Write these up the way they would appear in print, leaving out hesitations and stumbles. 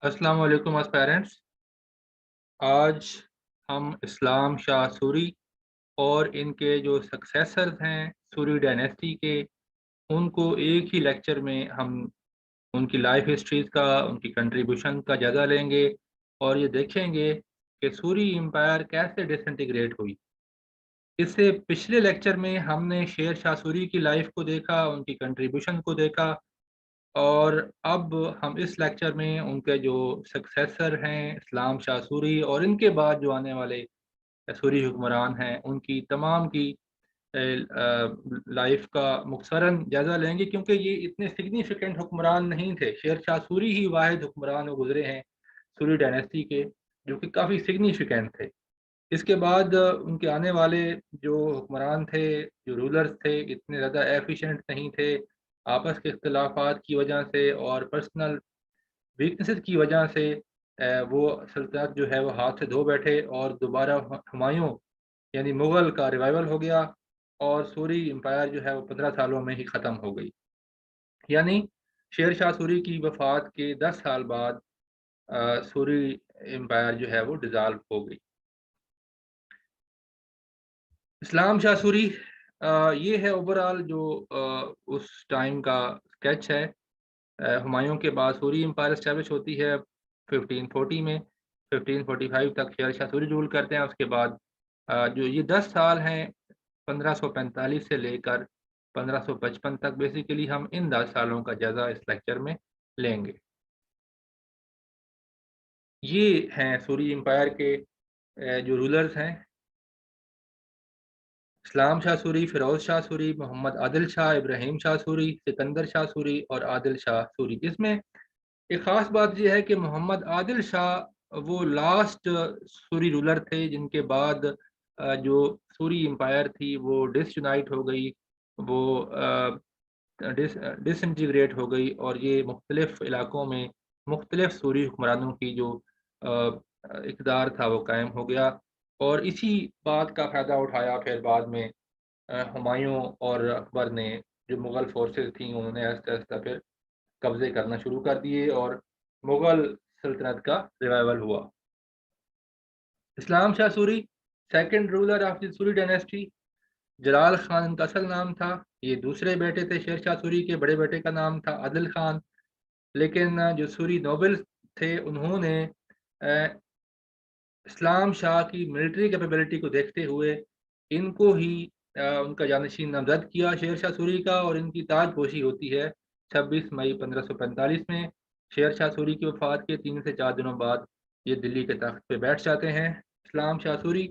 अस्सलाम वालेकुम एस्पायरेंट्स। आज हम इस्लाम शाह सूरी और इनके जो सक्सेसर्स हैं सूरी डायनेस्टी के, उनको एक ही लेक्चर में हम उनकी लाइफ हिस्ट्रीज का, उनकी कंट्रीब्यूशन का जायज़ा लेंगे और ये देखेंगे कि सूरी एम्पायर कैसे डिसइंटीग्रेट हुई। इससे पिछले लेक्चर में हमने शेर शाह सूरी की लाइफ को देखा, उनकी कंट्रीब्यूशन को देखा, और अब हम इस लेक्चर में उनके जो सक्सेसर हैं इस्लाम शाह सूरी और इनके बाद जो आने वाले सूरी हुक्मरान हैं उनकी तमाम की लाइफ का मुख्तसरन जायज़ा लेंगे, क्योंकि ये इतने सिग्निफिकेंट हुक्मरान नहीं थे। शेर शाह सूरी ही वाहिद हुक्मरान गुजरे हैं सूरी डायनेस्टी के जो कि काफ़ी सिग्निफिकेंट थे। इसके बाद उनके आने वाले जो हुक्मरान थे, जो रूलर्स थे, इतने ज़्यादा एफिशिएंट नहीं थे। आपस के इख्तिलाफात की वजह से और पर्सनल वीकनेसेस की वजह से वो सल्तनत जो है वो हाथ से धो बैठे और दोबारा हुमायूं यानी मुग़ल का रिवाइवल हो गया और सूरी एम्पायर जो है वो 15 सालों में ही ख़त्म हो गई। यानी शेर शाह सूरी की वफ़ात के 10 साल बाद सूरी एम्पायर जो है वो डिज़ाल्व हो गई। इस्लाम शाह सूरी ये है ओवरऑल जो उस टाइम का स्केच है। हुमायूं के बाद सूरी एम्पायर एस्टैब्लिश होती है 1540 में। 1545 तक शेर शाह सूरी रूल करते हैं। उसके बाद जो ये 10 साल हैं 1545 से लेकर 1555 तक, बेसिकली हम इन 10 सालों का जायज़ा इस लेक्चर में लेंगे। ये हैं सूरी एम्पायर के जो रूलर्स हैं, इस्लाम शाह सूरी, फ़िरोज़ शाह सूरी, मोहम्मद आदिल शाह, इब्राहिम शाह सूरी, सिकंदर शाह सूरी और आदिल शाह सूरी। इसमें एक ख़ास बात ये है कि मोहम्मद आदिल शाह वो लास्ट सूरी रूलर थे जिनके बाद जो सूरी एम्पायर थी वो डिसयूनाइट हो गई, वो डिसइंटीग्रेट हो गई और ये मुख्तलिफ़ इलाकों में मुख्तलिफ़ सूरी हुक्मरानों की जो इक़्तिदार था वो कायम हो गया। और इसी बात का फ़ायदा उठाया फिर बाद में हुमायूं और अकबर ने, जो मुग़ल फ़ोर्सेस थी उन्होंने आहिस्ता-आहिस्ता फिर कब्ज़े करना शुरू कर दिए और मुग़ल सल्तनत का रिवाइवल हुआ। Islam Shah Suri second ruler of the Suri dynasty. Jalal Khan इनका असल नाम था। ये दूसरे बेटे थे शेर शाह सूरी के। बड़े बेटे का नाम था आदिल खान। लेकिन जो सूरी नोबल्स थे उन्होंने इस्लाम शाह की मिलिट्री कैपेबिलिटी को देखते हुए इनको ही उनका जानशीन नामज़द किया शेर शाह सूरी का, और इनकी ताजपोशी होती है 26 मई 1545 में। शेर शाह सूरी की वफ़ात के 3 से 4 दिनों बाद ये दिल्ली के तख्त पे बैठ जाते हैं इस्लाम शाह सूरी।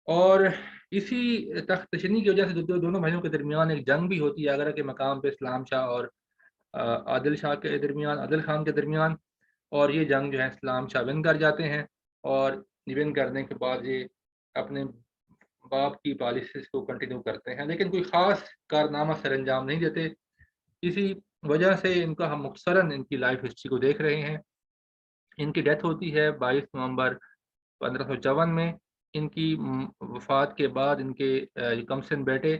और इसी तख्त नशीनी की वजह से दोनों भाइयों के दरमियान एक जंग भी होती है आगरा के मकाम पे, इस्लाम शाह और आदिल शाह के दरमियान, आदिल खान के दरमियान। और ये जंग जो है इस्लाम शाह विन कर जाते हैं और विन करने के बाद ये अपने बाप की पॉलिसीज़ को कंटिन्यू करते हैं, लेकिन कोई ख़ास कारनामा सरअंजाम नहीं देते। इसी वजह से इनका हम मुख्तसरन इनकी लाइफ हिस्ट्री को देख रहे हैं। इनकी डेथ होती है 22 नवंबर 1554 में। इनकी वफ़ात के बाद इनके कमसिन बेटे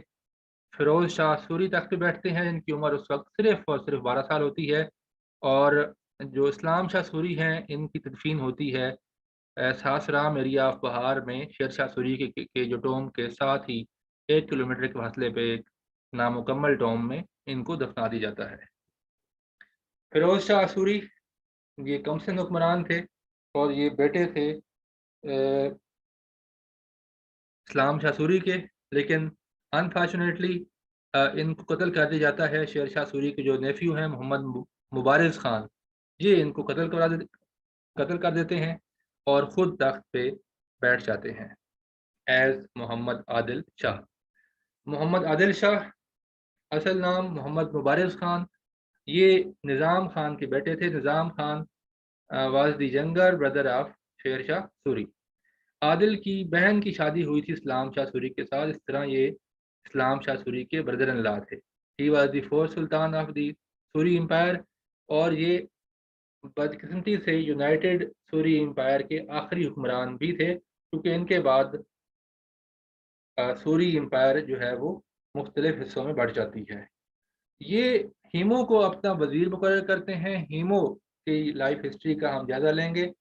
फ़िरोज़ शाह सूरी तख्त पे बैठते हैं। इनकी उम्र उस वक़्त सिर्फ़ और सिर्फ़ 12 साल होती है। और जो इस्लाम शाह सूरी हैं इनकी तदफ़ीन होती है सासराम एरिया ऑफ बहार में शेर शाह सूरी के जो टॉम के साथ ही 1 किलोमीटर के फासले पे एक नामुकम्मल टॉम में इनको दफना दिया जाता है। फ़िरोज़ शाह सूरी ये कमसिन हुक्मरान थे और ये बेटे थे इस्लाम शाह सूरी के। लेकिन अनफॉर्चुनेटली इनको कत्ल कर दिया जाता है। शेर शाह सूरी के जो नेफ्यू हैं मोहम्मद मुबारिज़ ख़ान, ये इनको कत्ल कर देते हैं और ख़ुद तख्त पे बैठ जाते हैं एज़ मोहम्मद आदिल शाह। मोहम्मद आदिल शाह असल नाम मोहम्मद मुबारिज़ ख़ान, ये निज़ाम ख़ान के बेटे थे। Nizam Khan was the younger brother of Sher Shah Suri. Adil की बहन की शादी हुई थी इस्लाम शाह सूरी के साथ। इस तरह ये इस्लाम शाह सूरी के ब्रदर इन लॉ थे। He was the fourth sultan of the Suri empire और ये बदकिस्मती से यूनाइटेड सूरी एम्पायर के आखिरी हुक्मरान भी थे, क्योंकि इनके बाद सूरी एम्पायर जो है वो मुख्तलिफ हिस्सों में बढ़ जाती है। ये हीमो को अपना वज़ीर मुकर्रर करते हैं। हीमो की लाइफ हिस्ट्री का हम जायजा लेंगे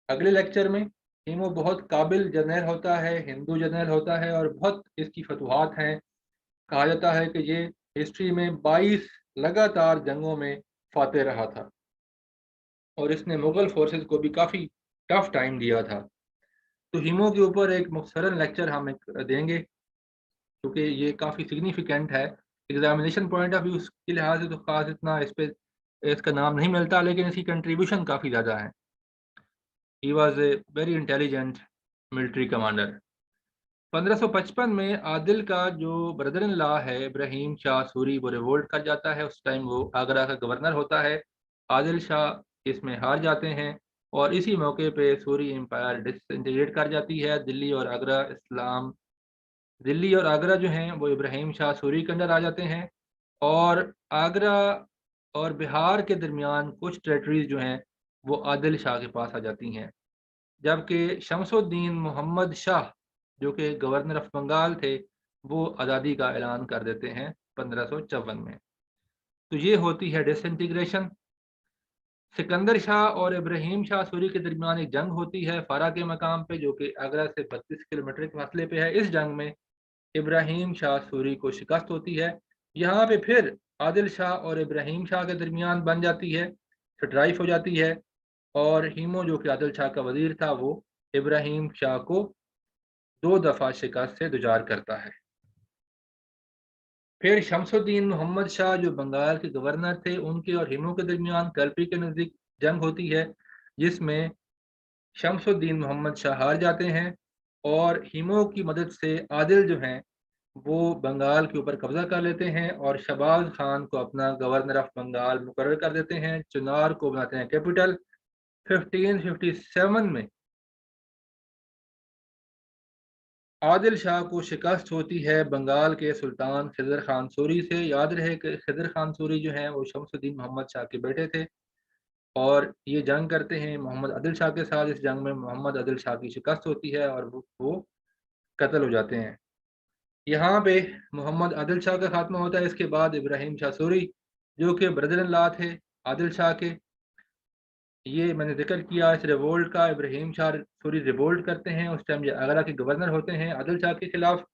अगले लेक्चर में। हिमो बहुत काबिल जर्नल होता है, हिंदू जर्नल होता है और बहुत इसकी फतवाहत हैं। कहा जाता है कि ये हिस्ट्री में 22 लगातार जंगों में फातेह रहा था और इसने मुगल फोर्सेस को भी काफ़ी टफ टाइम दिया था। तो हिमो के ऊपर एक मुख्तसरन लेक्चर हम देंगे क्योंकि ये काफ़ी सिग्निफिकेंट है एग्जामिनेशन पॉइंट ऑफ व्यू के लिहाज से। तो खास इतना इस पे इसका नाम नहीं मिलता, लेकिन इसकी कंट्रीब्यूशन काफ़ी ज़्यादा है। He was a very intelligent military commander. 1555 में आदिल का जो ब्रदर इन लॉ है इब्राहिम शाह सूरी, वो रिवोल्ट कर जाता है। उस टाइम वो आगरा का गवर्नर होता है। आदिल शाह इसमें हार जाते हैं और इसी मौके पे सूरी एम्पायर डिसइंटीग्रेट कर जाती है। दिल्ली और आगरा जो हैं वो इब्राहिम शाह सूरी के अंदर आ जाते हैं और आगरा और बिहार के दरमियान कुछ टेरिटरीज जो हैं वो आदिल शाह के पास आ जाती हैं। जबकि शमसुद्दीन मोहम्मद शाह जो कि गवर्नर ऑफ बंगाल थे, वो आज़ादी का ऐलान कर देते हैं 1554 में। तो ये होती है डिसइंटीग्रेशन। सिकंदर शाह और इब्राहिम शाह सूरी के दरमियान एक जंग होती है फारा के मकाम पे, जो कि आगरा से 32 किलोमीटर के फासले पे है। इस जंग में इब्राहिम शाह सूरी को शिकस्त होती है। यहाँ पे फिर आदिल शाह और इब्राहिम शाह के दरमियान बन जाती है, स्ट्राइफ हो जाती है और हिमो जो कि आदिल शाह का वजीर था वो इब्राहिम शाह को 2 दफ़ा शिकस्त से दुचार करता है। फिर शमसुद्दीन मोहम्मद शाह जो बंगाल के गवर्नर थे, उनके और हिमो के दरमियान कल्पी के नज़दीक जंग होती है, जिसमें शमसुद्दीन मोहम्मद शाह हार जाते हैं और हिमो की मदद से आदिल जो हैं वो बंगाल के ऊपर कब्जा कर लेते हैं और शहबाज खान को अपना गवर्नर ऑफ बंगाल मुकर्रर कर देते हैं। चुनार को बनाते हैं कैपिटल। 1557 में आदिल शाह को शिकस्त होती है बंगाल के सुल्तान खिजर खान सूरी से। याद रहे कि खिजर खान सूरी जो हैं वो शमसुद्दीन मोहम्मद शाह के बेटे थे और ये जंग करते हैं मोहम्मद आदिल शाह के साथ। इस जंग में मोहम्मद आदिल शाह की शिकस्त होती है और वो कत्ल हो जाते हैं। यहाँ पे मोहम्मद आदिल शाह का खात्मा होता है। इसके बाद इब्राहिम शाह सूरी जो कि ब्रदर इन लॉ थे आदिल शाह के, ये मैंने जिक्र किया इस रिवोल्ट का। इब्राहिम शाह सूरी रिवोल्ट करते हैं, उस टाइम ये आगरा के गवर्नर होते हैं आदिल शाह के खिलाफ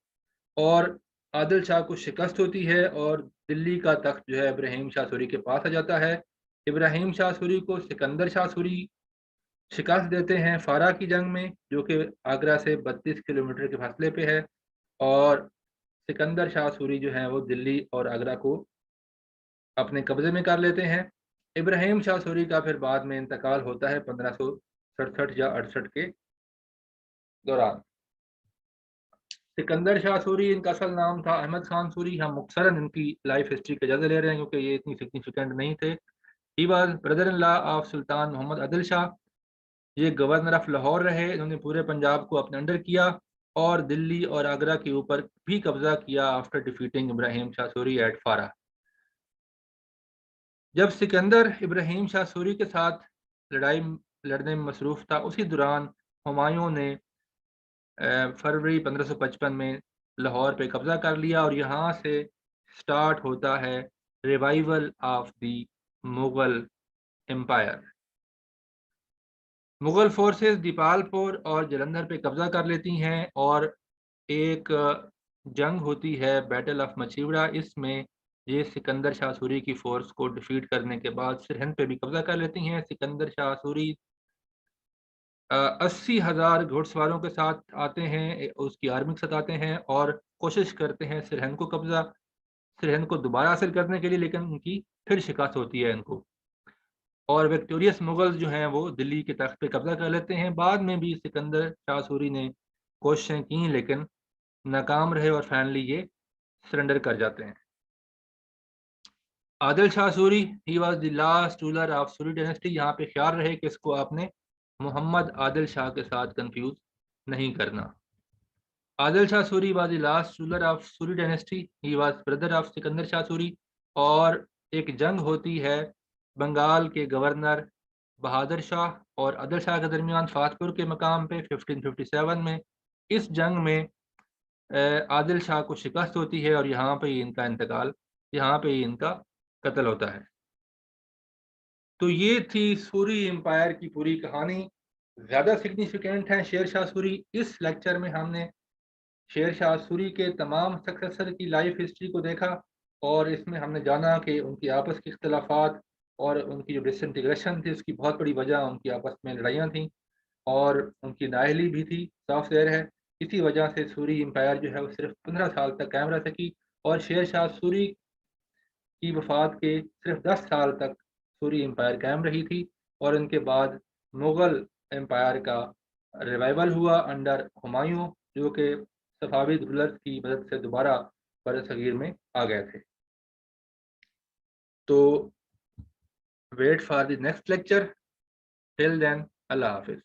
और आदिल शाह को शिकस्त होती है और दिल्ली का तख्त जो है इब्राहिम शाह सूरी के पास आ जाता है। इब्राहिम शाह सूरी को सिकंदर शाह सूरी शिकस्त देते हैं फारा की जंग में, जो कि आगरा से 32 किलोमीटर के फासले पे है और सिकंदर शाह सूरी जो है वो दिल्ली और आगरा को अपने कब्जे में कर लेते हैं। इब्राहिम शाह सूरी का फिर बाद में इंतकाल होता है 1567 या 68 के दौरान। सिकंदर शाह सूरी इनका असल नाम था अहमद खान सूरी। हम मुख्तसरन इनकी लाइफ हिस्ट्री का जायजा ले रहे हैं क्योंकि ये इतनी सिग्निफिकेंट नहीं थे। He was brother in law of Sultan Mohammad Adil Shah. ये गवर्नर ऑफ लाहौर रहे, इन्होंने पूरे पंजाब को अपने अंडर किया और दिल्ली और आगरा के ऊपर भी कब्जा किया after defeating Ibrahim Shah Suri at Farah. जब सिकंदर इब्राहिम शाह सूरी के साथ लड़ाई लड़ने में मसरूफ़ था, उसी दौरान हुमायूं ने फरवरी 1555 में लाहौर पे कब्जा कर लिया और यहाँ से स्टार्ट होता है revival of the Mughal empire. Mughal forces Dipalpur और जलंधर पे कब्जा कर लेती हैं और एक जंग होती है बैटल ऑफ मछीवड़ा। इसमें ये सिकंदर शाह सूरी की फोर्स को डिफीट करने के बाद सिरहिंद पे भी कब्जा कर लेती हैं। सिकंदर शाह सूरी 80,000 घुड़सवारों के साथ आते हैं, उसकी आर्मी के साथ आते हैं और कोशिश करते हैं सिरहिंद को दोबारा हासिल करने के लिए, लेकिन उनकी फिर शिकस्त होती है इनको और विक्टोरियस मुगल्स जो हैं वो दिल्ली के तख्त पे कब्जा कर लेते हैं। बाद में भी सिकंदर शाह सूरी ने कोशिशें की लेकिन नाकाम रहे और फाइनली ये सरेंडर कर जाते हैं। Adil Shah Suri he was the last ruler of Suri dynasty. यहाँ पे ख्याल रहे कि इसको आपने मोहम्मद आदिल शाह के साथ कंफ्यूज नहीं करना। Adil Shah Suri was the last ruler of Suri dynasty. He was brother of Sikandar Shah Suri और एक जंग होती है बंगाल के गवर्नर बहादुर शाह और आदिल शाह के दरमियान फातपुर के मकाम पे 1557 में। इस जंग में आदिल शाह को शिकस्त होती है और यहाँ पे इनका कत्ल होता है। تو یہ تھی سوری امپائر کی پوری کہانی. زیادہ سگنیفیکینٹ ہے شیر شاہ سوری. اس لیکچر میں ہم نے شیر شاہ سوری کے تمام سکسیسر کی لائف ہسٹری کو دیکھا اور اس میں ہم نے جانا کہ ان کی آپس کے اختلافات اور ان کی جو ڈس انٹیگریشن تھی اس کی بہت بڑی وجہ ان کی آپس میں لڑائیاں تھیں اور ان کی نااہلی بھی تھی. صاف ظاہر ہے اسی وجہ سے سوری امپائر جو ہے وہ صرف 15 سال تک قائم رہ سکی اور شیر شاہ سوری کی وفات کے صرف 10 سال تک سوری امپائر قائم رہی تھی اور ان کے بعد مغل امپائر کا ریوائول ہوا انڈر ہمایوں جو کہ صفاوی رولرز کی مدد سے دوبارہ بر صغیر میں آ گئے تھے. تو wait for the next lecture. Till then اللہ حافظ.